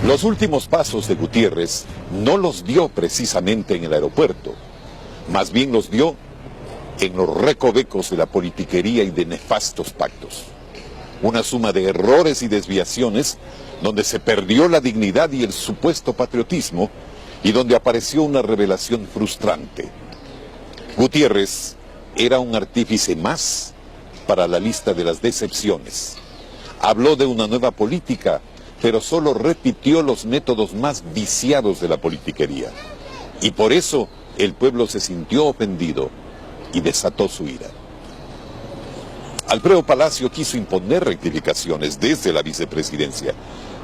Los últimos pasos de Gutiérrez no los dio precisamente en el aeropuerto, más bien los dio en los recovecos de la politiquería y de nefastos pactos. Una suma de errores y desviaciones donde se perdió la dignidad y el supuesto patriotismo y donde apareció una revelación frustrante. Gutiérrez era un artífice más para la lista de las decepciones. Habló de una nueva política, pero solo repitió los métodos más viciados de la politiquería. Y por eso el pueblo se sintió ofendido y desató su ira. Alfredo Palacio quiso imponer rectificaciones desde la vicepresidencia,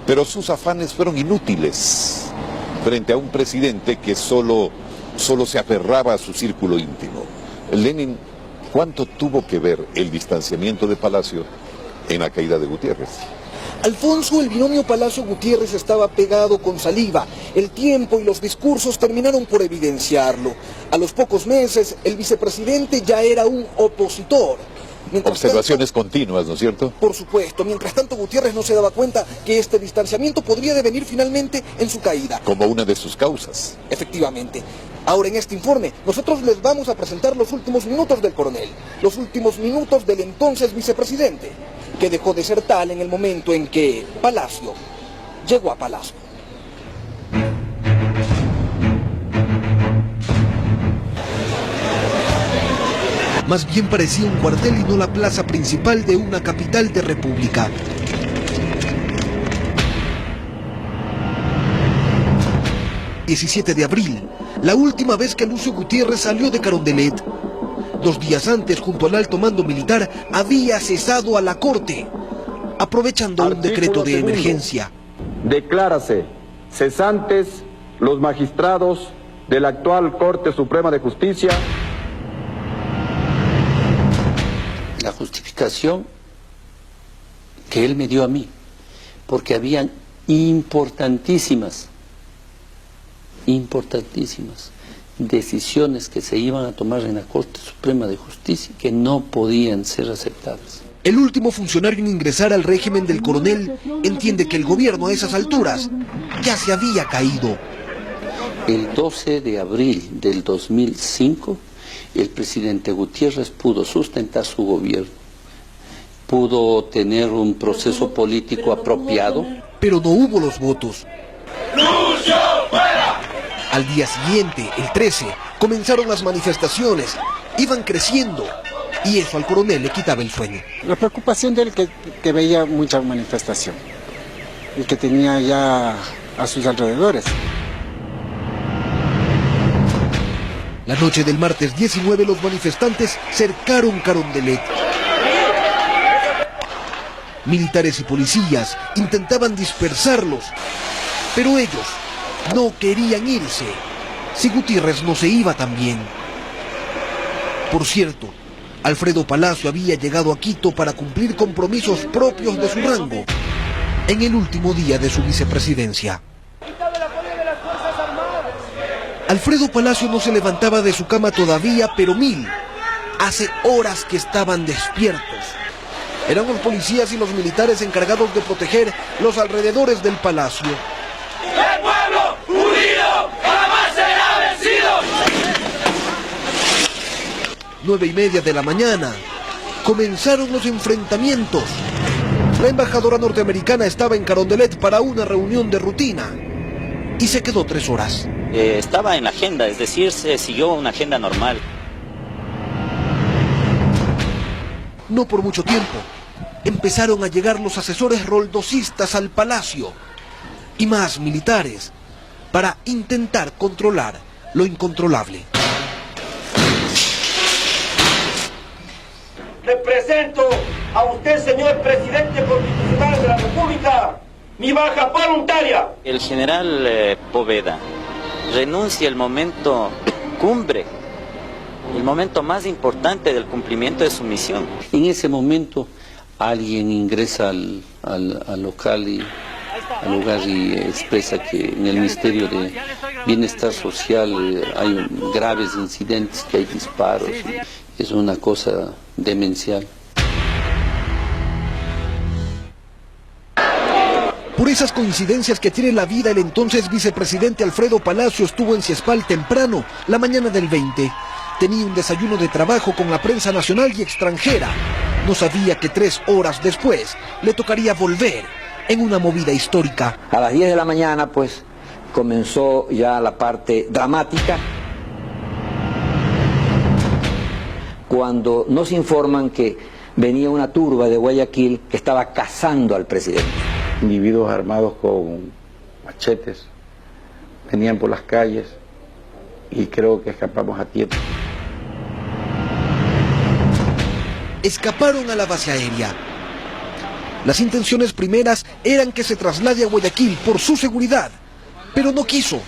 pero sus afanes fueron inútiles frente a un presidente que solo se aferraba a su círculo íntimo. Lenin, ¿cuánto tuvo que ver el distanciamiento de Palacio en la caída de Gutiérrez? Alfonso, el binomio Palacio-Gutiérrez estaba pegado con saliva. El tiempo y los discursos terminaron por evidenciarlo. A los pocos meses, el vicepresidente ya era un opositor. Observaciones continuas, ¿no es cierto? Por supuesto. Mientras tanto, Gutiérrez no se daba cuenta que este distanciamiento podría devenir finalmente en su caída. Como una de sus causas. Efectivamente. Ahora, en este informe, nosotros les vamos a presentar los últimos minutos del coronel, los últimos minutos del entonces vicepresidente, que dejó de ser tal en el momento en que Palacio llegó a Palacio. Más bien parecía un cuartel y no la plaza principal de una capital de república. ...17 de abril, la última vez que Lucio Gutiérrez salió de Carondelet. 2 días antes, junto al alto mando militar, había cesado a la corte, aprovechando un decreto de emergencia. Declárase cesantes los magistrados de la actual Corte Suprema de Justicia. La justificación que él me dio a mí, porque habían importantísimas decisiones que se iban a tomar en la Corte Suprema de Justicia que no podían ser aceptadas. El último funcionario en ingresar al régimen del coronel entiende que el gobierno a esas alturas ya se había caído. El 12 de abril del 2005, el presidente Gutiérrez pudo sustentar su gobierno, pudo tener un proceso político apropiado. Pero no hubo los votos. ¡Lucio, fuera! Al día siguiente, el 13, comenzaron las manifestaciones, iban creciendo, y eso al coronel le quitaba el sueño. La preocupación de él que veía mucha manifestación y que tenía ya a sus alrededores. La noche del martes 19, los manifestantes cercaron Carondelet. Militares y policías intentaban dispersarlos, pero ellos no querían irse si Gutiérrez no se iba también. Por cierto, Alfredo Palacio había llegado a Quito para cumplir compromisos propios de su rango en el último día de su vicepresidencia. Alfredo Palacio no se levantaba de su cama todavía, pero hace horas que estaban despiertos. Eran los policías y los militares encargados de proteger los alrededores del palacio. ¡El pueblo unido jamás será vencido! 9:30 de la mañana, comenzaron los enfrentamientos. La embajadora norteamericana estaba en Carondelet para una reunión de rutina y se quedó 3 horas. Estaba en la agenda, es decir, se siguió una agenda normal. No por mucho tiempo, empezaron a llegar los asesores roldosistas al palacio y más militares para intentar controlar lo incontrolable. Represento a usted, señor presidente constitucional de la República, mi baja voluntaria. El general Poveda renuncia al momento cumbre, el momento más importante del cumplimiento de su misión. En ese momento alguien ingresa al local y al lugar y expresa que en el Ministerio de Bienestar Social hay graves incidentes, que hay disparos. Es una cosa demencial. Por esas coincidencias que tiene la vida, el entonces vicepresidente Alfredo Palacio estuvo en Ciespal temprano, la mañana del 20. Tenía un desayuno de trabajo con la prensa nacional y extranjera. No sabía que 3 horas después le tocaría volver en una movida histórica. A las 10 de la mañana, pues, comenzó ya la parte dramática, cuando nos informan que venía una turba de Guayaquil que estaba cazando al presidente. Individuos armados con machetes venían por las calles y creo que escapamos a tiempo. Escaparon a la base aérea. Las intenciones primeras eran que se traslade a Guayaquil por su seguridad, pero no quiso.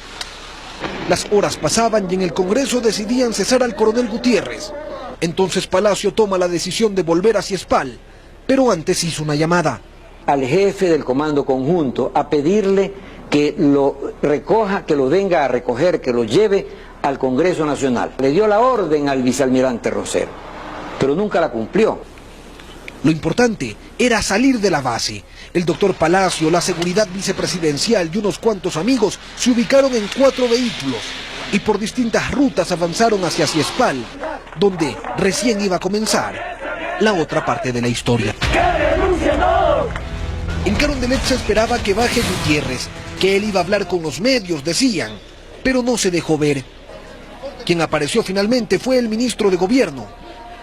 Las horas pasaban y en el Congreso decidían cesar al coronel Gutiérrez. Entonces Palacio toma la decisión de volver a Ciespal, pero antes hizo una llamada Al jefe del comando conjunto a pedirle que lo recoja, que lo venga a recoger, que lo lleve al Congreso Nacional. Le dio la orden al vicealmirante Rosero, pero nunca la cumplió. Lo importante era salir de la base. El doctor Palacio, la seguridad vicepresidencial y unos cuantos amigos se ubicaron en 4 vehículos y por distintas rutas avanzaron hacia Ciespal, donde recién iba a comenzar la otra parte de la historia. En Carondelet se esperaba que baje Gutiérrez, que él iba a hablar con los medios, decían, pero no se dejó ver. Quien apareció finalmente fue el ministro de Gobierno.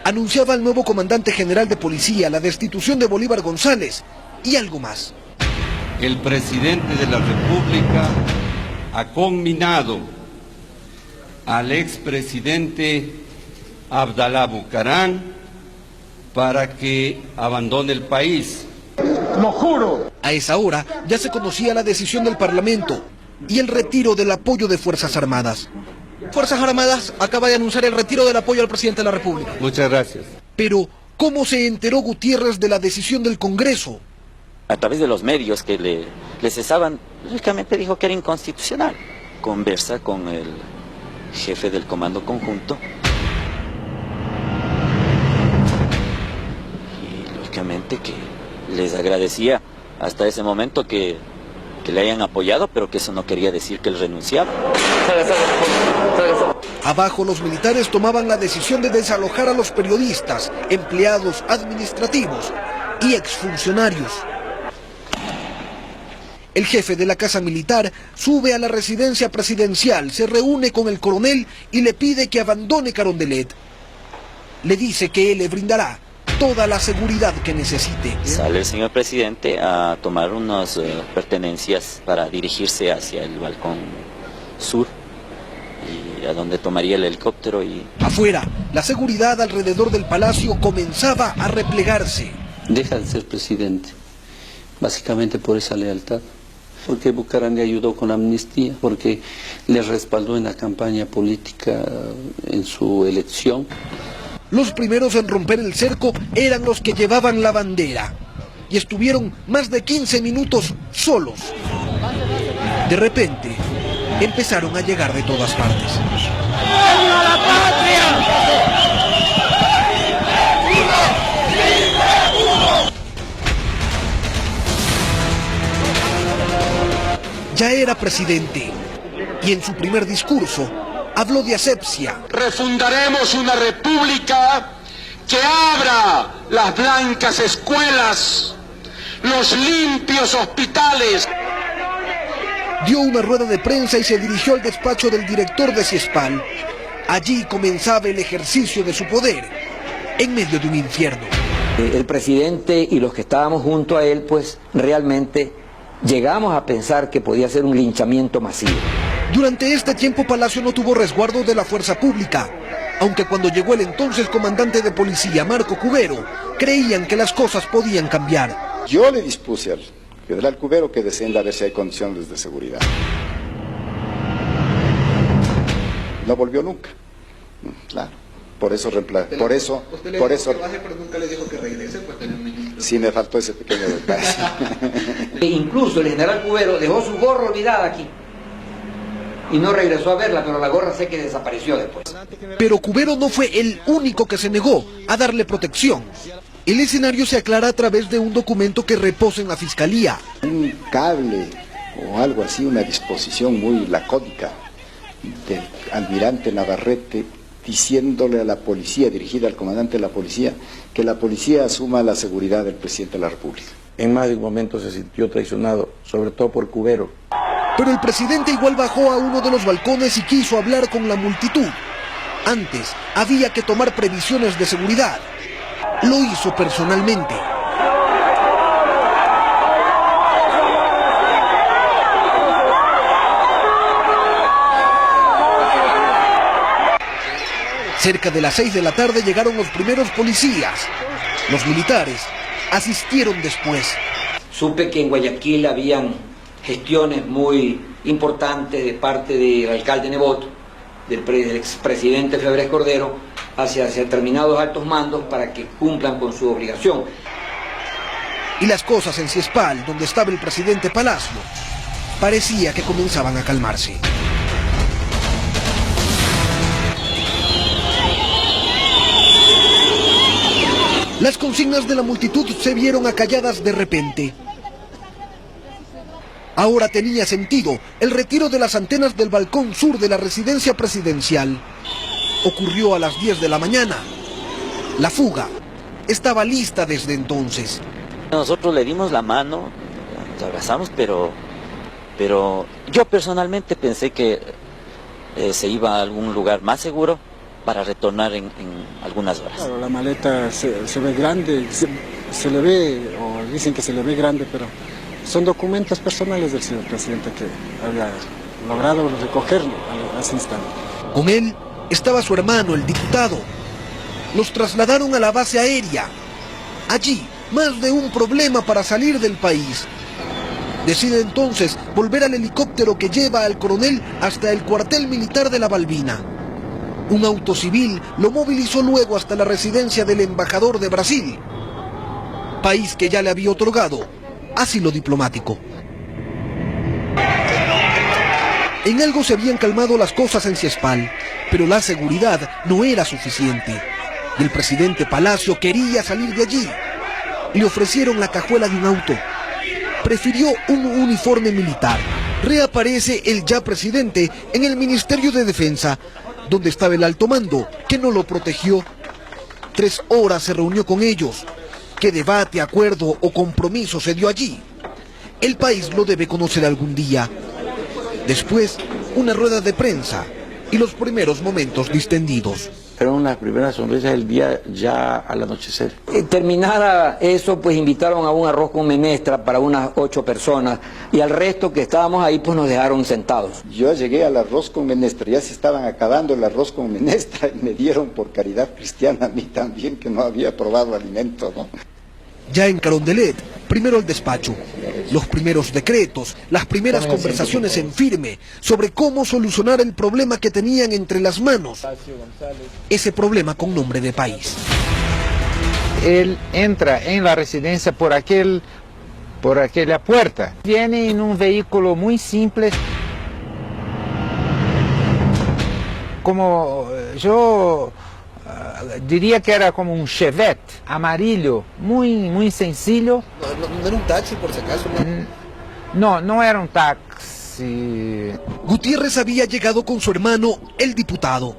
Anunciaba al nuevo comandante general de policía la destitución de Bolívar González y algo más. El presidente de la República ha conminado al expresidente Abdalá Bucaram para que abandone el país. Lo juro. A esa hora ya se conocía la decisión del Parlamento y el retiro del apoyo de Fuerzas Armadas. Fuerzas Armadas acaba de anunciar el retiro del apoyo al presidente de la República. Muchas gracias. Pero, ¿cómo se enteró Gutiérrez de la decisión del Congreso? A través de los medios que le cesaban, lógicamente dijo que era inconstitucional. Conversa con el jefe del comando conjunto y lógicamente que les agradecía hasta ese momento que le hayan apoyado, pero que eso no quería decir que él renunciaba. Abajo los militares tomaban la decisión de desalojar a los periodistas, empleados administrativos y exfuncionarios. El jefe de la Casa Militar sube a la residencia presidencial, se reúne con el coronel y le pide que abandone Carondelet. Le dice que él le brindará toda la seguridad que necesite. Sale el señor presidente a tomar unas pertenencias para dirigirse hacia el balcón sur, y a donde tomaría el helicóptero. Y afuera, la seguridad alrededor del palacio comenzaba a replegarse. Deja de ser presidente, básicamente por esa lealtad. Porque Bucaram le ayudó con la amnistía, porque le respaldó en la campaña política en su elección. Los primeros en romper el cerco eran los que llevaban la bandera y estuvieron más de 15 minutos solos. De repente, empezaron a llegar de todas partes. ¡Viva la patria! Ya era presidente y en su primer discurso habló de asepsia. Refundaremos una república que abra las blancas escuelas, los limpios hospitales. Dio una rueda de prensa y se dirigió al despacho del director de Ciespal. Allí comenzaba el ejercicio de su poder, en medio de un infierno. El presidente y los que estábamos junto a él, pues realmente llegamos a pensar que podía ser un linchamiento masivo. Durante este tiempo Palacio no tuvo resguardo de la fuerza pública, aunque cuando llegó el entonces comandante de policía, Marco Cubero, creían que las cosas podían cambiar. Yo le dispuse al general Cubero que descienda a ver si hay condiciones de seguridad. No volvió nunca. Claro. Por eso pero nunca le dijo que regrese, pues tenía un ministro. Sí, me faltó ese pequeño detalle. E incluso el general Cubero dejó su gorra olvidada aquí y no regresó a verla, pero la gorra sé que desapareció después. Pero Cubero no fue el único que se negó a darle protección. El escenario se aclara a través de un documento que reposa en la Fiscalía. Un cable o algo así, una disposición muy lacónica del almirante Navarrete diciéndole a la policía, dirigida al comandante de la policía, que la policía asuma la seguridad del presidente de la República. En más de un momento se sintió traicionado, sobre todo por Cubero. Pero el presidente igual bajó a uno de los balcones y quiso hablar con la multitud. Antes había que tomar previsiones de seguridad. Lo hizo personalmente. Cerca de las 6 de la tarde llegaron los primeros policías. Los militares asistieron después. Supe que en Guayaquil habían gestiones muy importantes de parte del alcalde Nebot, del expresidente Febres Cordero, hacia determinados altos mandos para que cumplan con su obligación. Y las cosas en Ciespal, donde estaba el presidente Palacio, parecía que comenzaban a calmarse. Las consignas de la multitud se vieron acalladas de repente. Ahora tenía sentido el retiro de las antenas del balcón sur de la residencia presidencial. Ocurrió a las 10 de la mañana. La fuga estaba lista desde entonces. Nosotros le dimos la mano, nos abrazamos, pero yo personalmente pensé que se iba a algún lugar más seguro para retornar en algunas horas. Claro, la maleta se ve grande, se le ve, o dicen que se le ve grande, pero son documentos personales del señor presidente que había logrado recogerlo a ese instante. Con él estaba su hermano, el diputado. Los trasladaron a la base aérea. Allí, más de un problema para salir del país. Decide entonces volver al helicóptero que lleva al coronel hasta el cuartel militar de La Balbina. Un auto civil lo movilizó luego hasta la residencia del embajador de Brasil, país que ya le había otorgado asilo diplomático. En algo se habían calmado las cosas en Ciespal, pero la seguridad no era suficiente. Y el presidente Palacio quería salir de allí. Le ofrecieron la cajuela de un auto. Prefirió un uniforme militar. Reaparece el ya presidente en el Ministerio de Defensa, donde estaba el alto mando, que no lo protegió. 3 horas se reunió con ellos. ¿Qué debate, acuerdo o compromiso se dio allí? El país lo debe conocer algún día. Después, una rueda de prensa y los primeros momentos distendidos. Fueron las primeras sonrisas del día ya al anochecer. Terminada eso, pues invitaron a un arroz con menestra para unas 8 personas y al resto que estábamos ahí pues nos dejaron sentados. Yo llegué al arroz con menestra, ya se estaban acabando el arroz con menestra y me dieron por caridad cristiana a mí también, que no había probado alimento, ¿no? Ya en Carondelet, primero el despacho, los primeros decretos, las primeras conversaciones en firme sobre cómo solucionar el problema que tenían entre las manos. Ese problema con nombre de país. Él entra en la residencia por aquella puerta. Viene en un vehículo muy simple. Como yo diría que era como un Chevette amarillo, muy sencillo. ¿No era un taxi por si acaso? No era un taxi. Gutiérrez había llegado con su hermano, el diputado,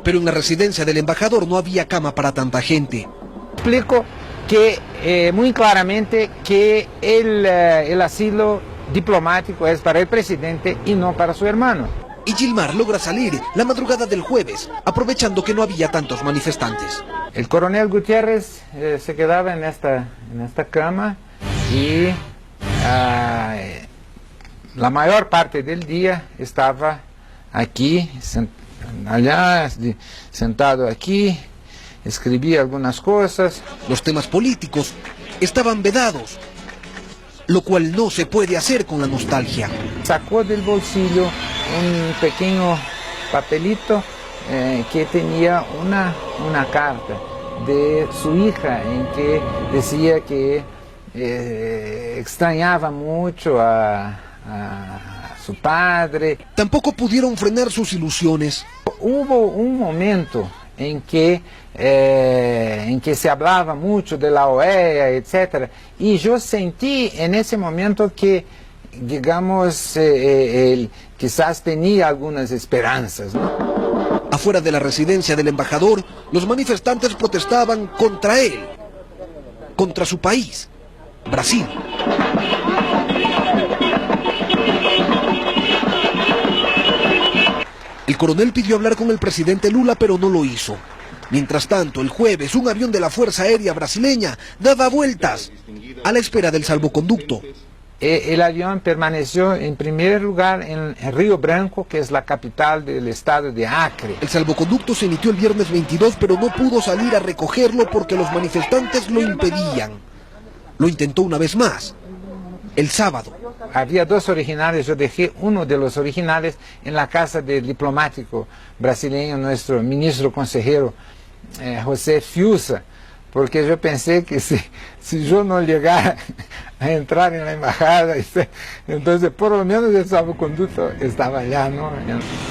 pero en la residencia del embajador no había cama para tanta gente. Explico que muy claramente que el asilo diplomático es para el presidente y no para su hermano. Y Gilmar logra salir la madrugada del jueves, aprovechando que no había tantos manifestantes. El coronel Gutiérrez se quedaba en esta cama y la mayor parte del día estaba aquí, allá, sentado aquí, escribía algunas cosas. Los temas políticos estaban vedados, lo cual no se puede hacer con la nostalgia. Sacó del bolsillo un pequeño papelito que tenía una carta de su hija en que decía que extrañaba mucho a su padre. Tampoco pudieron frenar sus ilusiones. Hubo un momento en que se hablaba mucho de la OEA, etc. Y yo sentí en ese momento que digamos, quizás tenía algunas esperanzas, ¿no? Afuera de la residencia del embajador, los manifestantes protestaban contra él, contra su país, Brasil. El coronel pidió hablar con el presidente Lula, pero no lo hizo. Mientras tanto, el jueves, un avión de la Fuerza Aérea brasileña daba vueltas a la espera del salvoconducto. El avión permaneció en primer lugar en Río Branco, que es la capital del estado de Acre. El salvoconducto se emitió el viernes 22, pero no pudo salir a recogerlo porque los manifestantes lo impedían. Lo intentó una vez más, el sábado. Había dos originales, yo dejé uno de los originales en la casa del diplomático brasileño, nuestro ministro consejero José Fiuza, porque yo pensé que si yo no llegara a entrar en la embajada, entonces por lo menos el salvoconducto estaba allá, ¿no?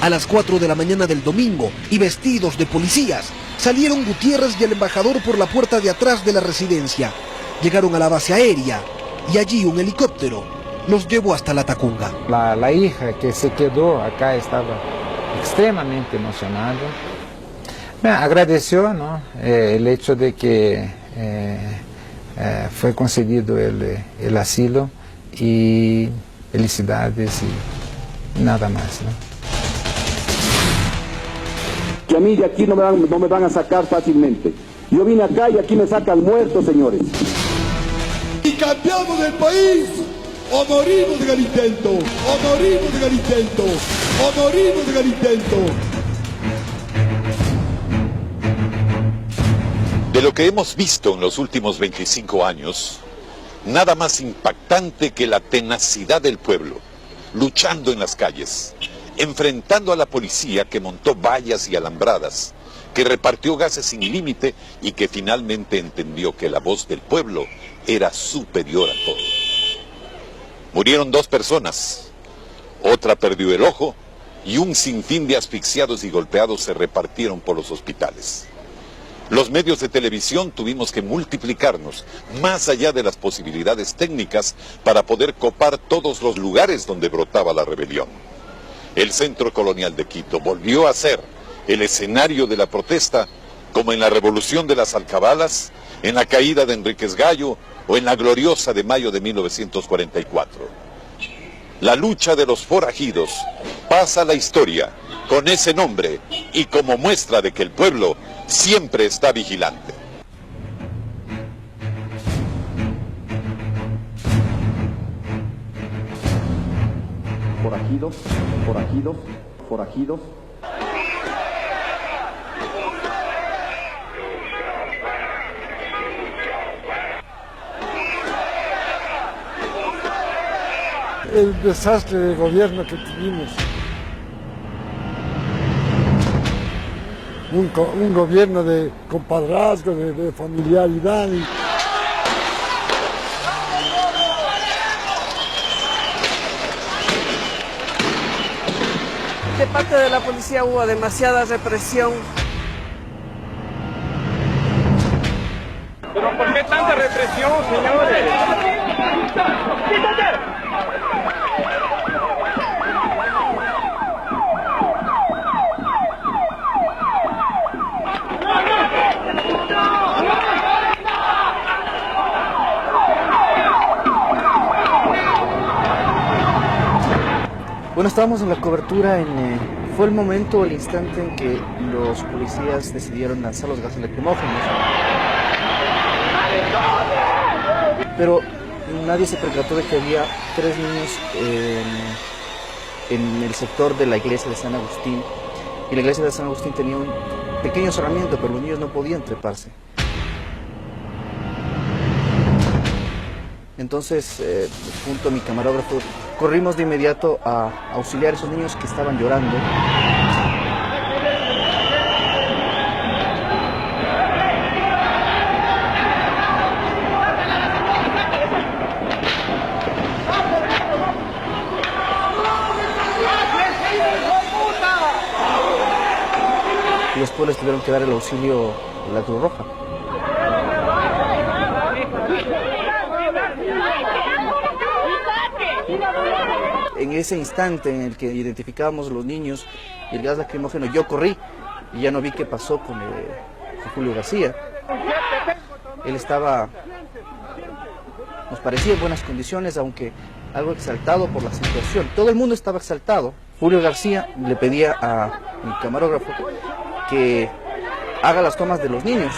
A las 4 de la mañana del domingo, y vestidos de policías, salieron Gutiérrez y el embajador por la puerta de atrás de la residencia. Llegaron a la base aérea y allí un helicóptero los llevó hasta la Tacunga. La hija que se quedó acá estaba extremadamente emocionada. Me agradeció, ¿no? El hecho de que fue concedido el asilo, y felicidades y nada más, ¿no? Que a mí de aquí no me van a sacar fácilmente. Yo vine acá y aquí me sacan muertos, señores. Y cambiamos del país, o morimos en el intento, o morimos en el intento, o morimos en el intento. De lo que hemos visto en los últimos 25 años, nada más impactante que la tenacidad del pueblo, luchando en las calles, enfrentando a la policía que montó vallas y alambradas, que repartió gases sin límite y que finalmente entendió que la voz del pueblo era superior a todo. Murieron 2 personas, otra perdió el ojo y un sinfín de asfixiados y golpeados se repartieron por los hospitales. Los medios de televisión tuvimos que multiplicarnos más allá de las posibilidades técnicas para poder copar todos los lugares donde brotaba la rebelión. El Centro Colonial de Quito volvió a ser el escenario de la protesta, como en la Revolución de las Alcabalas, en la caída de Enríquez Gallo o en la gloriosa de mayo de 1944. La lucha de los forajidos pasa a la historia con ese nombre y como muestra de que el pueblo siempre está vigilante. Forajidos, forajidos, forajidos. El desastre de gobierno que tuvimos. Un gobierno de compadrazgo, de familiaridad. De parte de la policía hubo demasiada represión. ¿Pero por qué tanta represión, señores? Bueno, estábamos en la cobertura, fue el momento, el instante en que los policías decidieron lanzar los gases lacrimógenos. Pero nadie se percató de que había 3 niños en el sector de la iglesia de San Agustín. Y la iglesia de San Agustín tenía un pequeño cerramiento, pero los niños no podían treparse. Entonces, junto a mi camarógrafo, corrimos de inmediato a auxiliar a esos niños que estaban llorando. Y después les tuvieron que dar el auxilio a la Cruz Roja. en ese instante en el que identificábamos los niños y el gas lacrimógeno, yo corrí y ya no vi qué pasó con Julio García. Él estaba, nos parecía en buenas condiciones, aunque algo exaltado por la situación. Todo el mundo estaba exaltado. Julio García le pedía a mi camarógrafo que haga las tomas de los niños.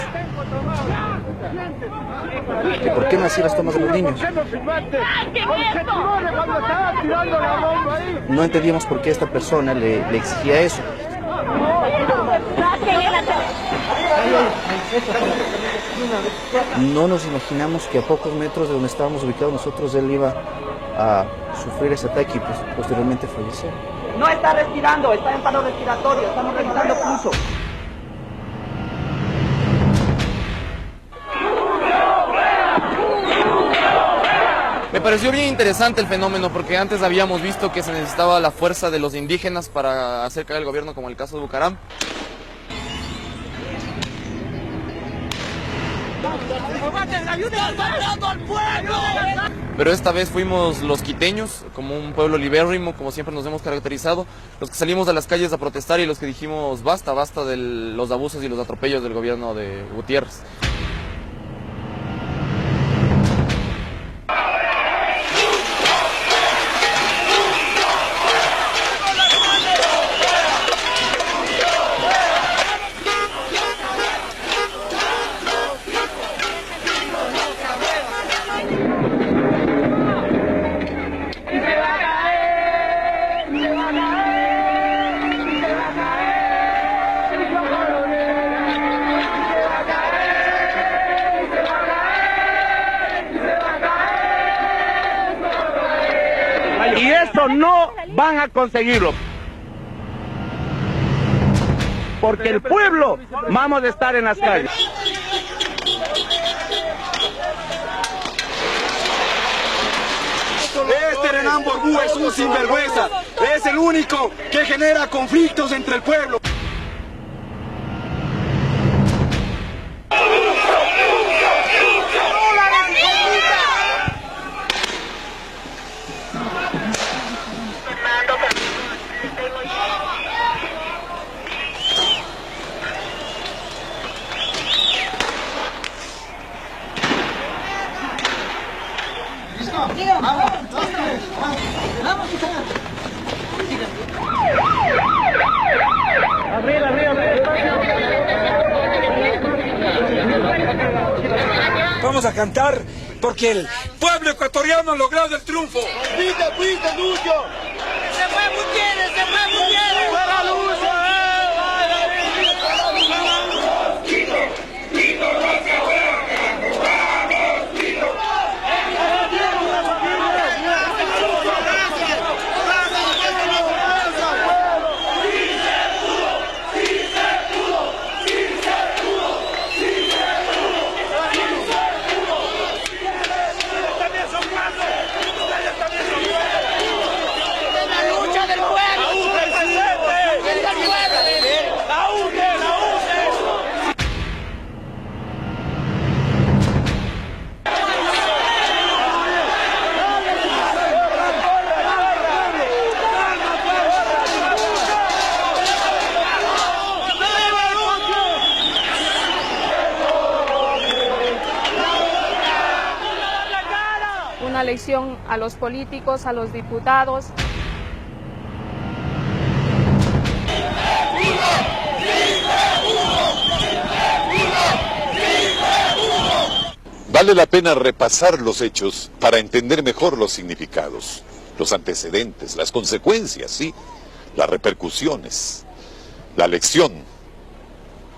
¿Que por qué no hacía las tomas de los niños? No entendíamos por qué esta persona le exigía eso. No nos imaginamos que a pocos metros de donde estábamos ubicados nosotros él iba a sufrir ese ataque y pues, posteriormente fallecer. No está respirando, está en paro respiratorio, estamos revisando pulso. Me pareció bien interesante el fenómeno porque antes habíamos visto que se necesitaba la fuerza de los indígenas para hacer caer el gobierno, como el caso de Bucaram. Pero esta vez fuimos los quiteños, como un pueblo libérrimo, como siempre nos hemos caracterizado, los que salimos a las calles a protestar y los que dijimos basta, basta de los abusos y los atropellos del gobierno de Gutiérrez. Y eso no van a conseguirlo. Porque el pueblo vamos a estar en las calles. Este Renan Borbú es un sinvergüenza. Es el único que genera conflictos entre el pueblo. Vamos a cantar porque el pueblo ecuatoriano ha logrado el triunfo. ¡Vita, vita, Lucho! ¡Se fue Gutiérrez! ¡Se fue Gutiérrez! ¡Fuera Lucho! Una lección a los políticos, a los diputados. Vale la pena repasar los hechos para entender mejor los significados, los antecedentes, las consecuencias, sí, las repercusiones. La lección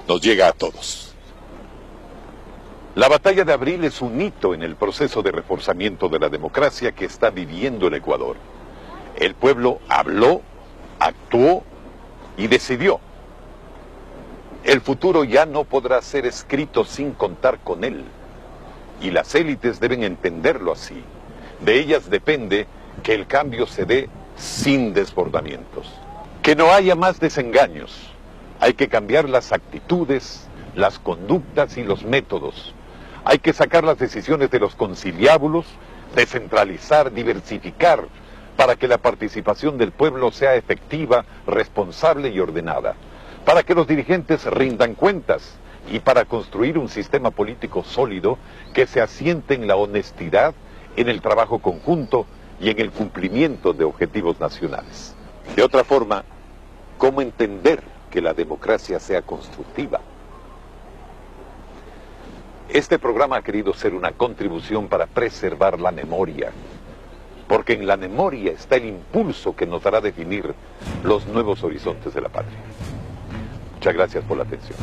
nos llega a todos. La batalla de abril es un hito en el proceso de reforzamiento de la democracia que está viviendo el Ecuador. El pueblo habló, actuó y decidió. El futuro ya no podrá ser escrito sin contar con él. Y las élites deben entenderlo así. De ellas depende que el cambio se dé sin desbordamientos. Que no haya más desengaños. Hay que cambiar las actitudes, las conductas y los métodos. Hay que sacar las decisiones de los conciliábulos, descentralizar, diversificar, para que la participación del pueblo sea efectiva, responsable y ordenada, para que los dirigentes rindan cuentas y para construir un sistema político sólido que se asiente en la honestidad, en el trabajo conjunto y en el cumplimiento de objetivos nacionales. De otra forma, ¿cómo entender que la democracia sea constructiva? Este programa ha querido ser una contribución para preservar la memoria, porque en la memoria está el impulso que nos hará definir los nuevos horizontes de la patria. Muchas gracias por la atención.